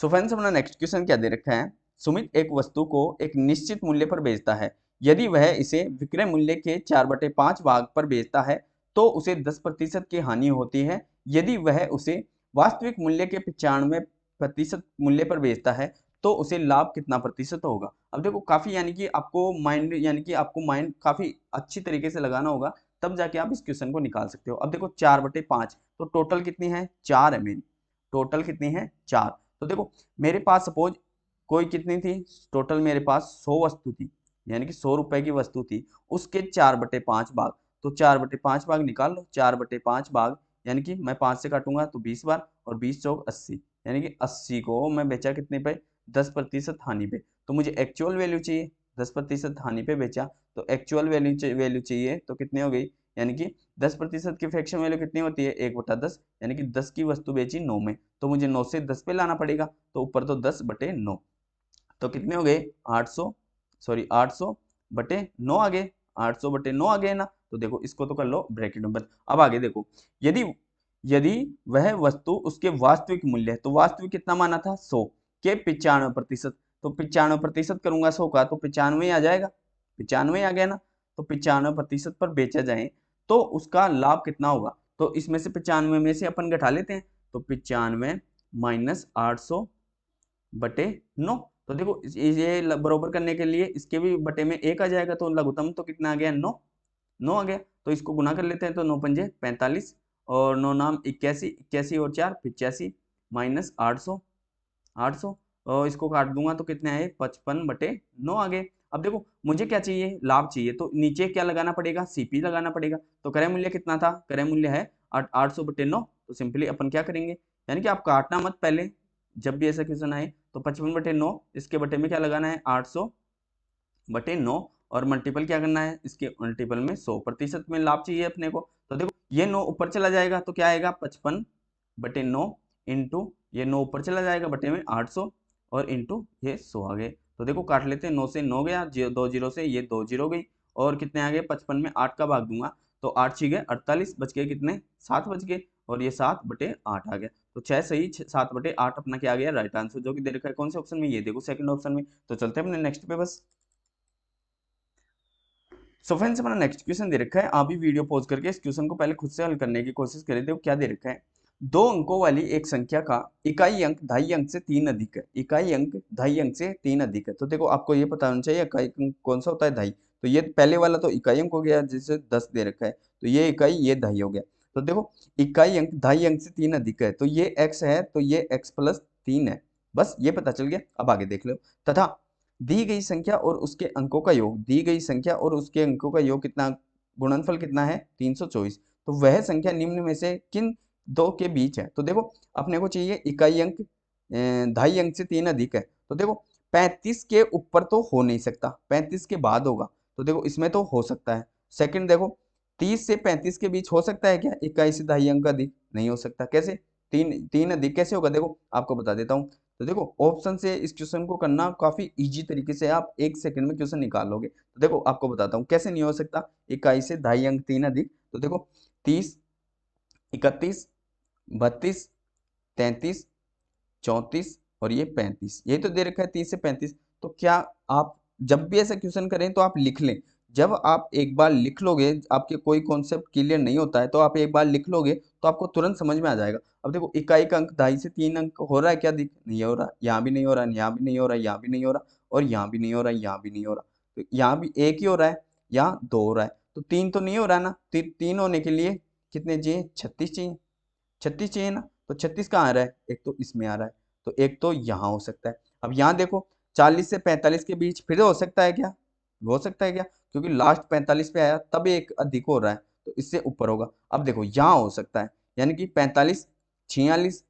सो फ्रेंड्स अपना नेक्स्ट क्वेश्चन क्या दे रखा है, सुमित एक वस्तु को एक निश्चित मूल्य पर बेचता है। यदि वह इसे विक्रय मूल्य के 4/5 भाग पर बेचता है तो उसे 10% की हानि होती है। यदि वह उसे वास्तविक मूल्य के 95% मूल्य पर बेचता है तो उसे लाभ कितना प्रतिशत होगा। अब देखो काफी यानी कि आपको माइंड काफी अच्छी तरीके से लगाना होगा, तब जाके आप इस क्वेश्चन को निकाल सकते हो। अब देखो 4/5 तो टोटल कितनी है 4 है मेरी, टोटल कितनी है 4। तो देखो मेरे पास सपोज कोई कितनी थी, टोटल मेरे पास 100 वस्तु थी, यानी कि 100 रुपए की वस्तु थी, उसके 4/5 भाग। तो 4/5 भाग निकाल लो, 4/5 भाग यानी कि मैं 5 से काटूंगा तो 20 बार और 20 चौक 80, यानी कि 80 को मैं बेचा कितने पे 10% हानि पे। तो मुझे एक्चुअल वैल्यू चाहिए, 10% हानि पे बेचा तो एक्चुअल वैल्यू चाहिए तो कितनी हो गई, यानी कि 10% की फ्रैक्शन वैल्यू कितनी होती है 1/10, यानी कि 10 की वस्तु बेची 9 में, तो मुझे 9 से 10 पे लाना पड़ेगा, तो ऊपर तो 10/9, तो कितने हो गए 800/9 आ गए, 800/9 आ गए ना। तो देखो इसको तो कर लो ब्रैकेट में बंद। अब आगे देखो, यदि यदि वह वस्तु उसके वास्तविक मूल्य है, तो वास्तविक कितना माना था 100 के 95%, तो 95% करूंगा 100 का तो 95 आ जाएगा, 95 आ गया ना। तो 95% पर बेचा जाए तो उसका लाभ कितना होगा, तो इसमें से 95 में से अपन घटा लेते हैं, तो 95 - 800/9। तो देखो ये बरोबर करने के लिए इसके भी बटे में 1 आ जाएगा, तो लघुत्तम तो कितना आ गया 9 आ गया। तो इसको गुना कर लेते हैं, तो 9×5 = 45 और 9 नाम 81, 81 और 4 85 - 800 और इसको काट दूंगा तो कितने आए 55/9 आ गए। अब देखो मुझे क्या चाहिए लाभ चाहिए, तो नीचे क्या लगाना पड़ेगा सीपी लगाना पड़ेगा। तो क्रय मूल्य कितना था, क्रय मूल्य है 800/9, तो सिंपली अपन क्या करेंगे, यानी कि आप काटना मत पहले, जब भी ऐसा क्वेश्चन आए तो 55/9 इसके बटे में क्या लगाना है 800/9 और मल्टीपल क्या करना है इसके मल्टीपल में 100% में लाभ चाहिए अपने को। तो देखो ये 9 ऊपर चला जाएगा तो क्या आएगा 55/9 इंटू ये 9 ऊपर चला जाएगा बटे में 800 और इंटू ये 100 आ गए। तो देखो काट लेते हैं, 9 से 9 गया, 2 जीरो से ये 2 जीरो गई और कितने आ गए 55 में 8 का भाग दूंगा तो 8 6 गए 48, बच गए कितने 7 बच गए और ये 7/8 आ गया। तो 6 सही 7/8 अपना क्या आ गया राइट आंसर, जो कि दे रखा है कौन से ऑप्शन में, ये देखो सेकंड ऑप्शन में। तो चलते हैं अपने नेक्स्ट पे बस। सो फ्रेंड्स अपना नेक्स्ट क्वेश्चन दे रखा है, आप भी वीडियो पॉज करके इस क्वेश्चन को पहले खुद से हल करने की कोशिश करें। देखो क्या दे रखा है, 2 अंकों वाली एक संख्या का इकाई अंक 2.5 अंक से 3 अधिक है, इकाई अंक 2.5 अंक से 3 अधिक है। तो देखो आपको ये पता होना चाहिए इकाई अंक कौन सा होता है 2.5, तो ये पहले वाला तो इकाई अंक हो गया जिसे 10 दे रखा है, तो ये इकाई ये 2.5 हो गया। तो देखो इकाई अंक 2.5 अंक से 3 अधिक है, तो ये x है तो ये x + 3 है, बस ये पता चल गया। अब आगे देख लो, तथा दी गई संख्या और उसके अंकों का योग, दी गई संख्या और उसके अंकों का योग कितना, गुणनफल कितना है 324, तो वह संख्या निम्न में से किन दो के बीच है। तो देखो अपने को चाहिए इकाई अंक 2.5 अंक से 3 अधिक है, तो देखो 35 के ऊपर तो हो नहीं सकता, 35 के बाद होगा, तो देखो इसमें तो हो सकता है। सेकंड देखो 30 से 35 के बीच हो सकता है क्या, इकाई से 2.5 अंक अधिक नहीं हो सकता, कैसे 3 अधिक कैसे होगा, देखो आपको बता देता हूँ। तो देखो ऑप्शन से इस क्वेश्चन को करना काफी इजी तरीके से, आप 1 सेकंड में क्वेश्चन निकाल लोगे। तो देखो आपको बताता हूँ कैसे नहीं हो सकता, इकाई से 2.5 अंक 3 अधिक, तो देखो 30 31 32 33 34 और ये 35, यही तो दे रखा है 30 से 35। तो क्या आप जब भी ऐसा क्वेश्चन करें तो आप लिख लें, जब आप एक बार लिख लोगे, आपके कोई कॉन्सेप्ट क्लियर नहीं होता है तो आप एक बार लिख लोगे तो आपको तुरंत समझ में आ जाएगा। अब देखो इकाई का अंक 2.5 से 3 अंक हो रहा है क्या, दिख नहीं हो रहा, यहाँ भी नहीं हो रहा, यहाँ भी नहीं हो रहा, यहाँ भी नहीं हो रहा और यहाँ भी नहीं हो रहा, यहाँ भी नहीं हो रहा, तो यहाँ भी एक ही हो रहा है, यहाँ 2 हो रहा है, तो 3 तो नहीं हो रहा है ना, 3 होने के लिए कितने चाहिए 36 चाहिए, 36 चाहिए ना। तो 36 कहाँ आ रहा है, एक तो इसमें आ रहा है, तो एक तो यहाँ हो सकता है। अब यहाँ देखो 40 से 45 के बीच फिर हो सकता है क्या, हो सकता है क्या, क्योंकि लास्ट 45 पे आया तब एक अधिक हो रहा है, तो इससे ऊपर होगा। अब देखो यहाँ हो सकता है, यानी कि 45 46,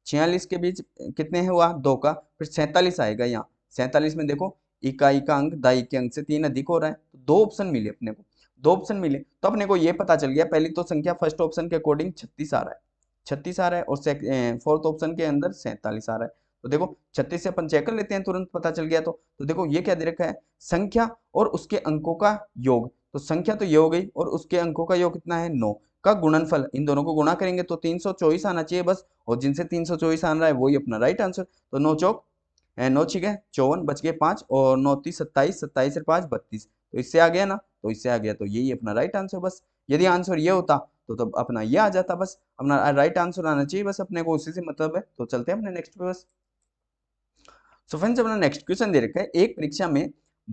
46 के बीच कितने हुआ, 2 का, फिर 47 आएगा यहाँ। 47 में देखो इकाई का अंक दाई के अंक से 3 अधिक हो रहा है, तो 2 ऑप्शन मिले अपने को, 2 ऑप्शन मिले, तो अपने को ये पता चल गया पहली तो संख्या फर्स्ट ऑप्शन के अकॉर्डिंग 36 आ रहा है, 36 आ रहा है, और फोर्थ ऑप्शन के अंदर 47 आ रहा है। तो देखो 36 से अपन चेक कर लेते हैं, तुरंत पता चल गया। तो देखो ये क्या दे रखा है, संख्या और उसके अंकों का योग, तो संख्या तो ये हो गई और उसके अंकों का योग कितना है, 9 का गुणनफल, इन दोनों को गुणा करेंगे तो 324 आना चाहिए बस, और जिनसे 324 आ रहा है वही अपना राइट आंसर। तो 9 चौक 9 छिके 54, बच गए 5, और 9 तीस 27, 27 से 5 32, तो इससे आ गया ना, तो इससे आ गया, तो यही अपना राइट आंसर बस। यदि आंसर ये होता तो तब अपना ये आ जाता, बस अपना राइट आंसर आना चाहिए बस, अपने को उसी से मतलब है। तो चलते हैं अपने नेक्स्ट पे बस। सो फ्रेंड्स अपना नेक्स्ट क्वेश्चन दे रखा है, एक परीक्षा में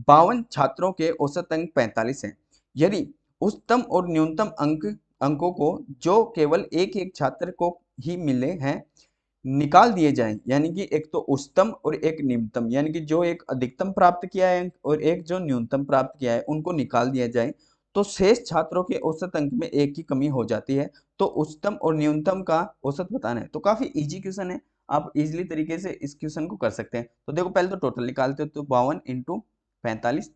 52 छात्रों के औसत अंक 45 हैं, यदि उच्चतम और न्यूनतम अंकों को जो केवल एक एक छात्र को ही मिले हैं निकाल दिए जाएं, यानी कि एक तो उच्चतम और एक निम्नतम, यानी कि जो एक अधिकतम प्राप्त किया है अंक और एक जो न्यूनतम प्राप्त किया है उनको निकाल दिया जाए, तो शेष छात्रों के औसत अंक में एक की कमी हो जाती है, तो उच्चतम और न्यूनतम का औसत बताना है। तो काफी इजी क्वेश्चन है, आप इजीली तरीके से इस क्वेश्चन को कर सकते हैं। तो देखो पहले तो टोटल निकालते हो, तो 52 इंटू 45,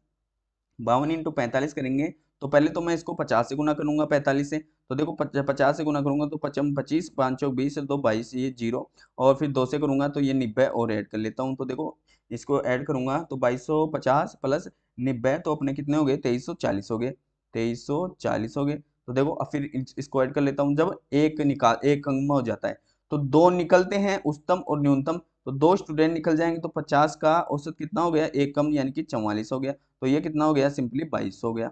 52 इंटू 45 करेंगे, तो पहले तो मैं इसको 50 से गुना करूंगा 45 से, तो देखो 50 से गुना करूंगा तो 55 25 5 चौक 20 2 22, ये 0, और फिर 2 से करूंगा तो ये 90 और ऐड कर लेता हूँ, तो देखो इसको ऐड करूंगा तो 2250 प्लस 90, तो अपने कितने हो गए, 2340 हो गए, 2340 हो गए। तो देखो अब फिर इसको ऐड कर लेता हूँ, जब एक अंक में हो जाता है तो दो निकलते हैं उच्चतम और न्यूनतम, तो दो स्टूडेंट निकल जाएंगे, तो 50 का औसत कितना हो गया, एक कम यानी कि 44 हो गया, तो ये कितना हो गया, सिंपली 22 हो गया,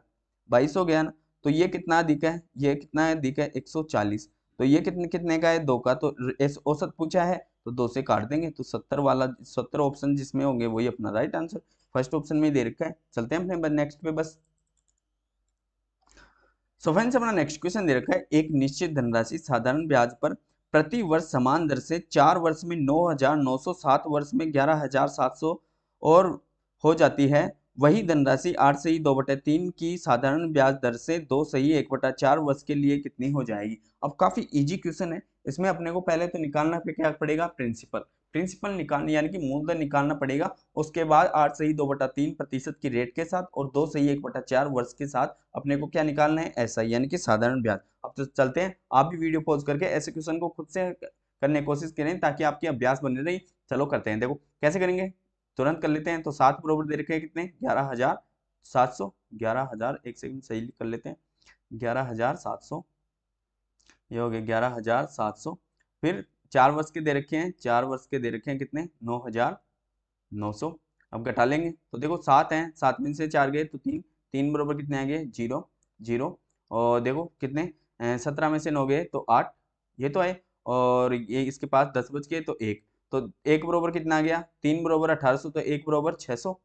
22 हो गया ना। तो ये कितना अधिक है, ये कितना है अधिक है, 140, तो ये कितने कितने का है, 2 का, तो औसत पूछा है तो 2 से काट देंगे, तो 70 वाला 70 ऑप्शन जिसमें होंगे वही अपना राइट आंसर, फर्स्ट ऑप्शन में दे रखा है। चलते हैं अपने नेक्स्ट पे बस। सो फ्रेंड्स अपना नेक्स्ट क्वेश्चन दे रखा है, एक निश्चित धनराशि साधारण ब्याज पर प्रति वर्ष समान दर से 4 वर्ष में 9,900, 7 वर्ष में 11,700 और हो जाती है, वही धनराशि 8 सही 2/3 की साधारण ब्याज दर से 2 सही 1/4 वर्ष के लिए कितनी हो जाएगी। अब काफी इजी क्वेश्चन है, इसमें अपने को पहले तो निकालना क्या पड़ेगा, प्रिंसिपल, प्रिंसिपल निकालना यानी कि मूलधन निकालना पड़ेगा, उसके बाद 8 सही 2/3% की रेट के साथ और 2 सही 1/4 वर्ष के साथ अपने को क्या निकालना है, ऐसा यानी कि साधारण ब्याज। अब तो चलते हैं, आप भी वीडियो पॉज करके ऐसे क्वेश्चन को खुद से करने की कोशिश करें ताकि आपकी अभ्यास बने रही। चलो करते हैं, देखो कैसे करेंगे, तुरंत कर लेते हैं। तो 7 बरोबर दे रखे हैं कितने, 11,700, 11,000, एक सेकंड सही कर लेते हैं, 11,700, ये हो गया 11,700, फिर 4 वर्ष के दे रखे हैं, 4 वर्ष के दे रखे हैं कितने, 9,900। अब घटा लेंगे तो देखो 7 हैं, 7 में से 4 गए तो 3, 3 बराबर कितने आ गए, 0 0, और देखो कितने 17 में से 9 गए तो 8, ये तो है, और ये इसके पास 10 बच गए तो 1, तो 1 बराबर कितना आ गया, 3 बराबर 1800, तो 1 बराबर 600,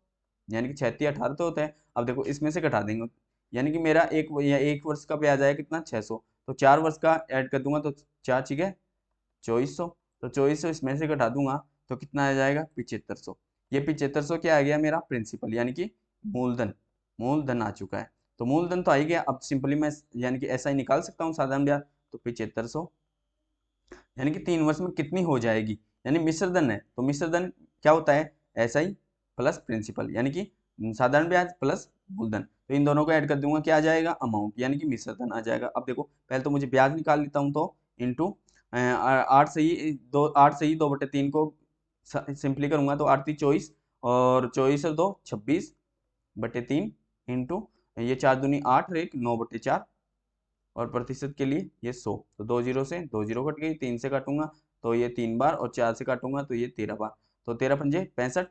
यानी कि 36 18 तो होता है। अब देखो इसमें से घटा देंगे, यानी कि मेरा एक वर्ष का ब्याज आया कितना, 600, तो 4 वर्ष का ऐड कर दूंगा तो 4 ठीक है 2400, तो 2400 इसमें से घटा दूंगा तो कितना आ जाएगा, 7500। ये 7500 क्या आ गया, मेरा प्रिंसिपल यानी कि मूलधन, मूलधन आ चुका है। तो मूलधन तो आ ही गया, अब सिंपली मैं यानी कि ऐसा ही निकाल सकता हूँ साधारण ब्याज, तो 7500 यानी कि 3 वर्ष में कितनी हो जाएगी, यानी मिश्र धन है, तो मिश्र धन क्या होता है, ऐसा ही प्लस प्रिंसिपल, यानी कि साधारण ब्याज प्लस मूलधन, तो इन दोनों को ऐड कर दूंगा, क्या आ जाएगा, अमाउंट, यानी कि मिश्र धन आ जाएगा। अब देखो पहले तो मुझे ब्याज निकाल लेता हूँ, तो इंटू 8 सही 2/3 को सिंपली करूंगा तो 8 24, और 24 और 2 26/3 इंटू ये 4 दूनी 8 और 1 9/4, और प्रतिशत के लिए ये 100, तो 2 जीरो से 2 जीरो कट गई, 3 से काटूंगा तो ये 3 बार, और 4 से काटूंगा तो ये 13 बार, तो 13 पंजे 65,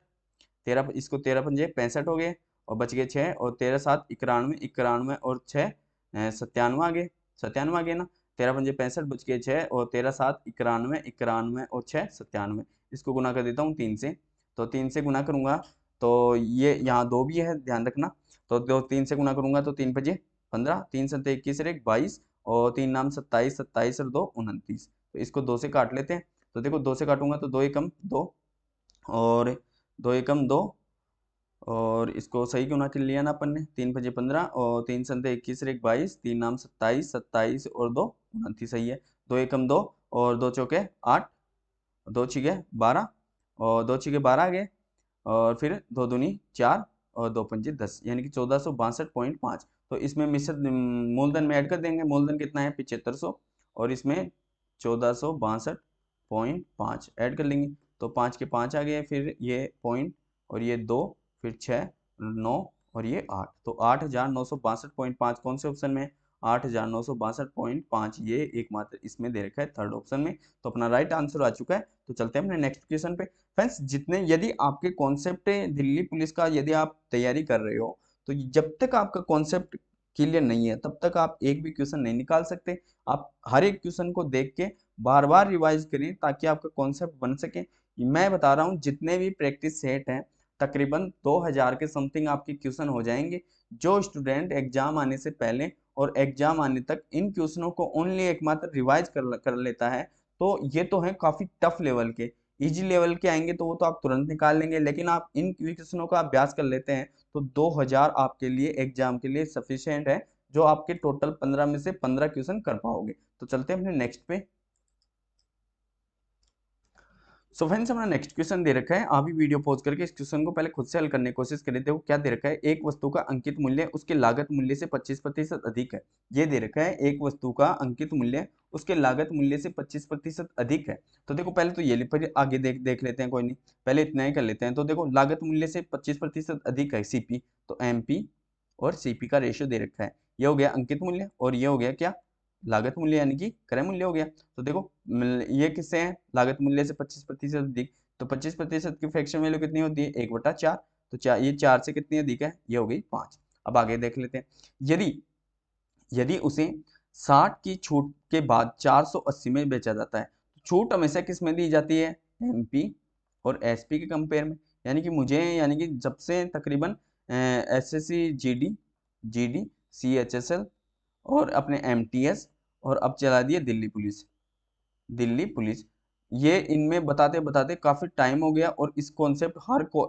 13 इसको 13 पंजे 65 हो गए, और बच गए 6, और 13 7 91, 91 और 6 97 आ गए, 97 आ गए ना, 13 पंजे 65 बच गए 6, और 13 7 91, 91 और 6 97, इसको गुना कर देता हूँ 3 से, तो 3 से गुना करूंगा तो ये यहाँ 2 भी है ध्यान रखना, तो 3 से गुना करूंगा तो 3 पंजे 15, 3 7 21 और 1 22, और 3 नाम 27, 27 और 2 29, तो इसको 2 से काट लेते हैं। तो देखो 2 से काटूंगा तो 2 एकम 2 और 2 एकम 2 और इसको सही क्यों ना कर लिया ना अपन ने, 3 पचे 15 और 3 संते 21 और 1 22, 3 नाम 27, 27 और 2 29 सही है। 2 एकम 2 और 2 चौके 8, 2 छिके 12 और 2 छिके 12 आ गए और फिर 2 दूनी 4 और 2 पंजे 10 यानी कि 1462.5। तो इसमें मिश्र मूलधन में ऐड कर देंगे। मूलधन कितना है 7500 और इसमें 1462.5 ऐड कर लेंगे। तो 5 के 5 आ गए, फिर ये पॉइंट और ये 2, फिर 6 9 और ये 8। तो 8962.5 कौन से ऑप्शन में है? 8962.5 ये एकमात्र इसमें दे रखा है थर्ड ऑप्शन में। तो अपना राइट आंसर आ चुका है। तो चलते हैं अपने नेक्स्ट क्वेश्चन पे। फ्रेंड्स जितने यदि आपके कॉन्सेप्ट दिल्ली पुलिस का यदि आप तैयारी कर रहे हो तो जब तक आपका कॉन्सेप्ट क्लियर नहीं है तब तक आप एक भी क्वेश्चन नहीं निकाल सकते। आप हर एक क्वेश्चन को देख के बार बार रिवाइज करें ताकि आपका कॉन्सेप्ट बन सके। मैं बता रहा हूँ जितने भी प्रैक्टिस सेट हैं तकरीबन 2000 के समथिंग आपके क्वेश्चन हो जाएंगे। जो स्टूडेंट एग्जाम आने से पहले और एग्जाम आने तक इन क्वेश्चनों को ओनली एकमात्र रिवाइज कर लेता है तो ये तो है काफी टफ लेवल के। इजी लेवल के आएंगे तो वो तो आप तुरंत निकाल लेंगे, लेकिन आप इन क्वेश्चनों का अभ्यास कर लेते हैं तो 2000 आपके लिए एग्जाम के लिए सफिशिएंट है, जो आपके टोटल 15 में से 15 क्वेश्चन कर पाओगे। तो चलते हैं अपने नेक्स्ट पे। सो फ्रेंड्स हमारा नेक्स्ट क्वेश्चन दे रखा है। आप भी वीडियो पॉज करके इस क्वेश्चन को पहले खुद से हल करने की कोशिश करें। देखो क्या दे रखा है, एक वस्तु का अंकित मूल्य उसके लागत मूल्य से 25% अधिक है। ये दे रखा है एक वस्तु का अंकित मूल्य उसके लागत मूल्य से 25% अधिक है। तो देखो पहले तो ये फिर आगे देख लेते हैं, कोई नहीं पहले इतना ही कर लेते हैं। तो देखो लागत मूल्य से 25% अधिक है सीपी, तो एमपी और सीपी का रेशियो दे रखा है। ये हो गया अंकित मूल्य और ये हो गया क्या, लागत मूल्य यानी कि क्रय मूल्य हो गया। तो देखो ये किससे है, लागत मूल्य से 25% अधिक। तो 25% की फ्रैक्शन वैल्यू कितनी होती है 1/4। तो ये 4 से कितनी अधिक है, ये हो गई 5। अब आगे देख लेते हैं। यदि यदि उसे 60 की छूट के बाद 480 में बेचा जाता है तो छूट हमेशा किस में दी जाती है, एमपी और एसपी के कंपेयर में। यानी कि मुझे यानी कि जब से तकरीबन एसएससी जीडी जीडी सीएचएसएल और अपने एमटीएस और अब चला दिया दिल्ली पुलिस, दिल्ली पुलिस, ये इनमें बताते बताते काफी टाइम हो गया और इस कॉन्सेप्ट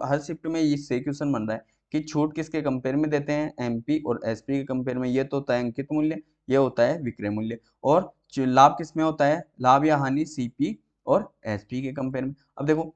हर शिफ्ट में इससे क्वेश्चन बन रहा है कि छूट किसके कंपेयर में देते हैं, एमपी और एसपी के कंपेयर में। ये तो होता है अंकित मूल्य, ये होता है विक्रय मूल्य। और लाभ किसमें होता है, लाभ या हानि सीपी और एसपी के कंपेयर में। अब देखो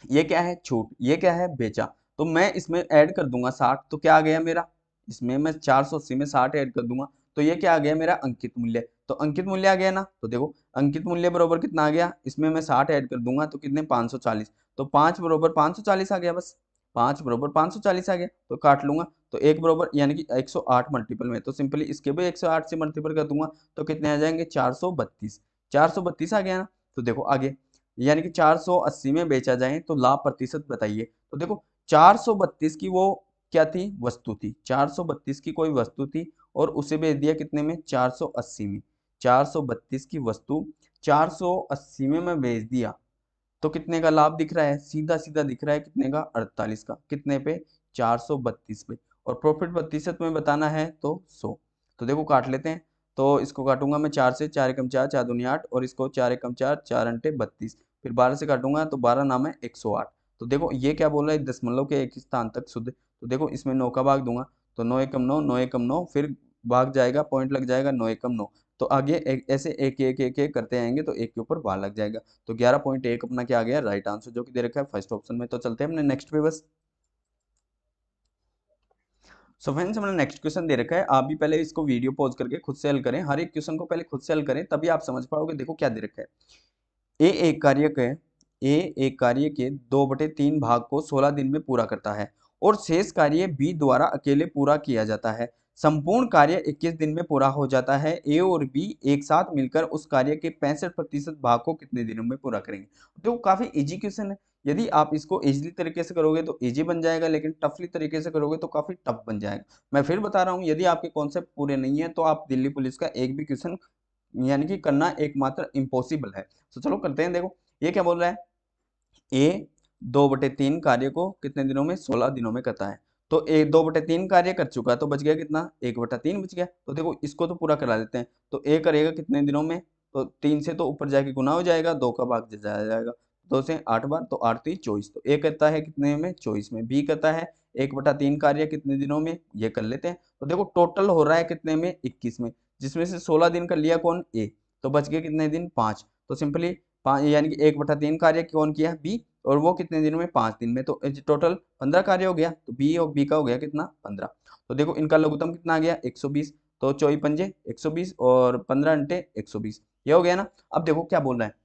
ये क्या है छूट, ये क्या है बेचा। तो मैं इसमें ऐड कर दूंगा 60, तो क्या आ गया मेरा, इसमें मैं 480 में 60 ऐड कर दूंगा तो ये क्या आ गया मेरा अंकित मूल्य। तो अंकित मूल्य आ गया ना। तो देखो अंकित मूल्य बराबर कितना आ गया, इसमें मैं 60 ऐड कर दूंगा तो कितने 540। तो 5 बराबर 540 आ गया, बस 5 बराबर 540 आ गया। तो काट लूंगा तो 1 बराबर यानी कि 108 मल्टीपल में, तो सिंपली इसके भी 108 से मल्टीपल कर दूंगा तो कितने आ जाएंगे 432। 432 आ गया ना। तो देखो आगे यानी कि 480 में बेचा जाए तो लाभ प्रतिशत बताइए। तो देखो 432 की वो क्या थी, वस्तु थी। 432 की कोई वस्तु थी और उसे बेच दिया कितने में 480 में। 432 की वस्तु 480 में मैं बेच दिया तो कितने का लाभ दिख रहा है, सीधा सीधा दिख रहा है कितने का 48 का, कितने पे 432 पे। और प्रॉफिट प्रतिशत में बताना है तो 100। तो देखो काट लेते हैं। तो इसको काटूंगा मैं 4 से, 4 एकम 4 4 दूनी 8 और इसको 4 एकम 4 4 अंटे 32, फिर 12 से काटूंगा तो 12 नाम है 108। तो देखो ये क्या बोल रहा है, दशमलव के एक स्थान तक शुद्ध। तो देखो इसमें 9 का भाग दूंगा तो 9 एकम 9 9 एकम 9 फिर भाग जाएगा पॉइंट लग जाएगा 9 एकम 9। तो आगे ऐसे एक एक एक एक करते आएंगे तो एक के ऊपर बार लग जाएगा। तो 11.1 अपना क्या आ गया राइट आंसर, जो कि दे रखा है फर्स्ट ऑप्शन में। तो चलते हैं अपने नेक्स्ट पे बस। सो फ्रेंड्स हमने नेक्स्ट क्वेश्चन दे रखा है। आप भी पहले इसको वीडियो पॉज करके खुद से हल करें, हर एक क्वेश्चन को पहले खुद से हल करें तभी आप समझ पाओगे। देखो क्या दे रखा है, ए एक कार्य के 2/3 भाग को 16 दिन में पूरा करता है और शेष कार्य बी द्वारा अकेले पूरा किया जाता है। संपूर्ण कार्य 21 दिन में पूरा हो जाता है। ए और बी एक साथ मिलकर उस कार्य के 65% भाग को कितने दिनों में पूरा करेंगे। तो काफी इजी क्वेश्चन है। यदि आप इसको इजीली तरीके से करोगे तो इजी बन जाएगा, लेकिन टफली तरीके से करोगे तो काफी टफ बन जाएगा। मैं फिर बता रहा हूँ यदि आपके कॉन्सेप्ट पूरे नहीं है तो आप दिल्ली पुलिस का एक भी क्वेश्चन यानी कि करना एकमात्र इम्पॉसिबल है। तो चलो करते हैं। देखो ये क्या बोल रहा है, ए 2/3 कार्य को कितने दिनों में 16 दिनों में करता है। तो ए 2/3 कार्य कर चुका है तो बच गया कितना 1/3 बच गया। तो देखो इसको तो पूरा करा लेते हैं। तो ए करेगा कितने दिनों में तो 3 से तो ऊपर जाके गुना हो जाएगा, 2 का भाग जाया जाएगा, 2 से 8 बार, तो 8 3 24। तो ए करता है कितने में, 24 में। बी करता है 1/3 कार्य कितने दिनों में, ये कर लेते हैं। तो देखो टोटल हो रहा है कितने में, 21 में, जिसमें से 16 दिन कर लिया कौन, ए, तो बच गए कितने दिन, 5। तो सिंपली 5 यानी कि 1/3 कार्य कौन किया, बी, और वो कितने दिन में, 5 दिन में। तो टोटल 15 कार्य हो गया, तो बी और बी का हो गया कितना, 15। तो देखो इनका लघुत्तम कितना आ गया, 120। तो 24 पंजे 120 और 15 अंटे 120, ये हो गया ना। अब देखो क्या बोल रहा है,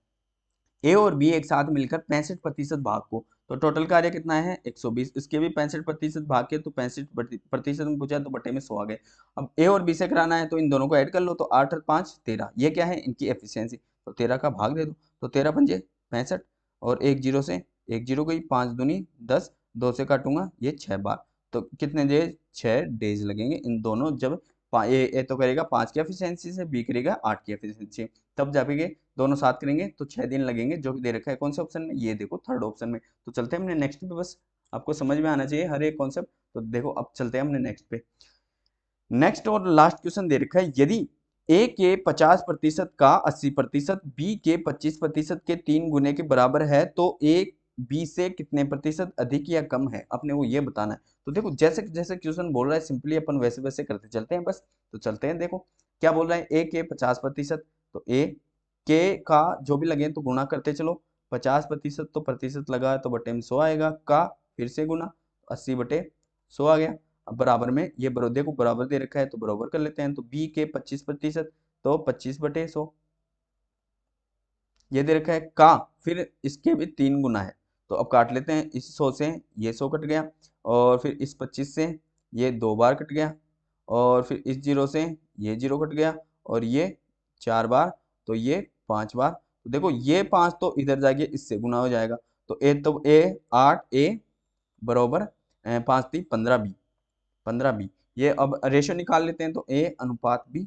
ए और बी एक साथ मिलकर 65% भाग को, तो टोटल कार्य कितना है, 120। इसके भी 65% भाग के, तो 65% में पूछा तो बटे में 100 आ गए। अब ए और बी से कराना है तो इन दोनों को ऐड कर लो, तो 8 और 5 13, ये क्या है, इनकी एफिशिएंसी। तो 13 का भाग दे दो, तो 13 पंजे 65, और एक जीरो से एक जीरो गई, 5 दूनी 10, 2 से काटूंगा ये 6 बार, तो कितने डेज, 6 डेज लगेंगे इन दोनों। जब ए तो करेगा 5 की एफिशिएंसी से, बी करेगा 8 की एफिशिएंसी, तब जाके दोनों साथ करेंगे तो 6 दिन लगेंगे, जो कि दे रखा है कौन से ऑप्शन में, ये देखो थर्ड ऑप्शन में। तो चलते हैं हमने नेक्स्ट पे, बस आपको समझ में आना चाहिए हर एक कॉन्सेप्ट। तो देखो अब चलते हैं हमने नेक्स्ट पे। नेक्स्ट और लास्ट क्वेश्चन दे रखा है, यदि ए के 50% का 80% बी के 25% के 3 गुने के बराबर है, तो ए बी से कितने प्रतिशत अधिक या कम है, अपने को ये बताना है। तो देखो जैसे जैसे क्वेश्चन बोल रहा है, सिंपली अपन वैसे वैसे करते चलते हैं बस। तो चलते हैं, देखो क्या बोल रहा है, ए के 50%, तो ए के का जो भी लगे तो गुणा करते चलो, 50% तो प्रतिशत लगा तो बटे में 100 आएगा, का फिर से गुना, 80/100 आ गया। अब बराबर में ये देखो बराबर दे रखा है तो बराबर कर लेते हैं, तो बी के 25%, तो 25/100, ये दे रखा है का, फिर इसके भी 3 गुना है, तो अब काट लेते हैं। इस 100 से ये 100 कट गया, और फिर इस 25 से ये 2 बार कट गया, और फिर इस 0 से ये 0 कट गया, और ये 4 बार, तो ये 5 बार। तो देखो ये 5 तो इधर जाके इससे गुना हो जाएगा, तो ए 8 ए बराबर 5 3 15 बी। ये अब रेशियो निकाल लेते हैं, तो ए अनुपात बी,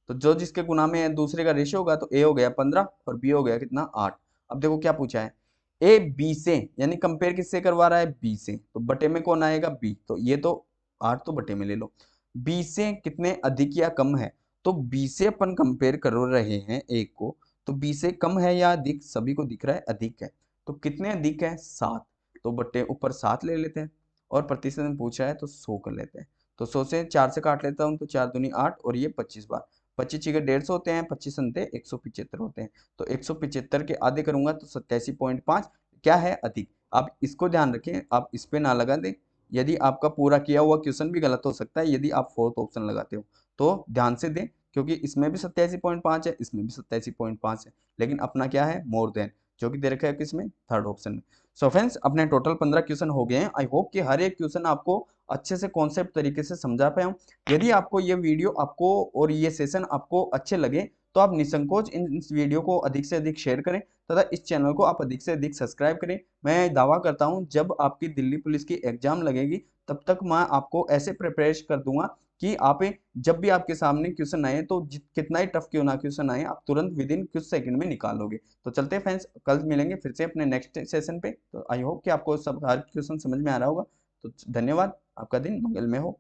तो जो जिसके गुना में दूसरे का रेशियो होगा, तो ए हो गया 15 और बी हो गया कितना, 8। अब देखो क्या पूछा है, ए बी से, यानी कंपेयर किससे करवा रहा है, बी से, तो बटे में कौन आएगा, बी, तो ये तो 8 तो बटे में ले लो। बी से कितने अधिक या कम है, तो बी से अपन कंपेयर कर रहे हैं एक को, तो बी से कम है या अधिक, सभी को दिख रहा है अधिक है, तो कितने अधिक है, 7, तो बटे ऊपर 7 ले लेते हैं, और प्रतिशत में पूछा है तो 100 कर लेते हैं। तो 100 से 4 से काट लेता हूँ, तो 4 दूनी 8, और ये 25 बार, 25 छिके 150 होते हैं, 25 अंते 175 होते हैं, तो 175 के आधे करूंगा तो 87.5 क्या है, अधिक। आप इसको ध्यान रखें, आप इस पे ना लगा दें, यदि आपका पूरा किया हुआ क्वेश्चन भी गलत हो सकता है यदि आप फोर्थ ऑप्शन लगाते हो, तो ध्यान से दें, क्योंकि इसमें भी 87.5 है, इसमें भी 87.5 है, लेकिन अपना क्या है, मोर देन, जो कि दे रखा है किसमें, थर्ड ऑप्शन में। सो फ्रेंड्स अपने टोटल 15 क्वेश्चन हो गए हैं। आई होप कि हर एक क्वेश्चन आपको अच्छे से कॉन्सेप्ट तरीके से समझा पाया हूं। यदि आपको ये वीडियो आपको और ये सेशन आपको अच्छे लगे, तो आप निसंकोच इस वीडियो को अधिक से अधिक शेयर करें, तथा इस चैनल को आप अधिक से अधिक सब्सक्राइब करें। मैं दावा करता हूं जब आपकी दिल्ली पुलिस की एग्जाम लगेगी, तब तक मैं आपको ऐसे प्रिपेयर कर दूंगा कि आप जब भी आपके सामने क्वेश्चन आए, तो कितना ही टफ क्यों ना क्वेश्चन आए, आप तुरंत विद इन कुछ सेकंड में निकालोगे। तो चलते हैं फ्रेंड्स, कल मिलेंगे फिर से अपने नेक्स्ट सेशन पे। तो आई होप कि आपको सब हर क्वेश्चन समझ में आ रहा होगा। तो धन्यवाद, आपका दिन मंगलमय हो।